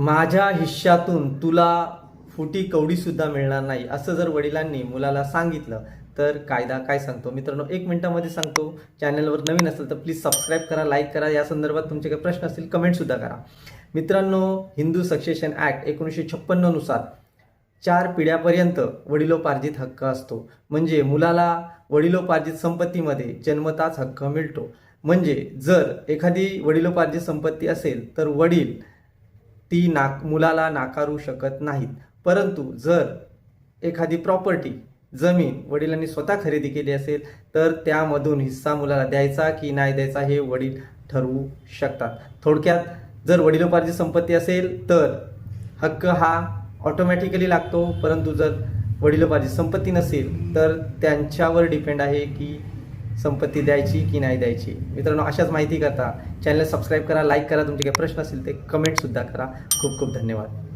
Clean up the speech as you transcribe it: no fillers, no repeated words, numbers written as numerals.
माझ्या हिश्श्यातून तुला फुटी कवडीसुद्धा मिळणार नाही, असं जर वडिलांनी मुलाला सांगितलं तर कायदा काय सांगतो? मित्रांनो, 1 मिनिटामध्ये सांगतो. चॅनलवर नवीन असेल तर प्लीज सबस्क्राईब करा, लाईक करा. या संदर्भात तुमचे काही प्रश्न असतील कमेंटसुद्धा करा. मित्रांनो, हिंदू सक्सेशन ॲक्ट 1956 नुसार 4 पिढ्यापर्यंत वडिलोपार्जित हक्क असतो. म्हणजे मुलाला वडिलोपार्जित संपत्तीमध्ये जन्मताच हक्क मिळतो. म्हणजे जर एखादी वडिलोपार्जित संपत्ती असेल तर वडील ती मुलाला नाकारू शकत नाहीत. परंतु जर एखादी प्रॉपर्टी, जमीन वडिलांनी स्वतः खरेदी केली असेल तर त्यामधून हिस्सा मुलाला द्यायचा की नाही द्यायचा हे वडील ठरवू शकतात. थोडक्यात, जर वडिलोपार्जित संपत्ती असेल तर हक्क हा ऑटोमॅटिकली लागतो, परंतु जर वडिलोपार्जित संपत्ती नसेल तर त्यांच्यावर डिपेंड आहे की संपत्ती द्यायची की नाही द्यायची. मित्रांनो, अशाच माहिती करता चॅनल सबस्क्राईब करा, लाईक करा. तुमचे काही प्रश्न असतील ते कमेंटसुद्धा करा. खूप खूप धन्यवाद.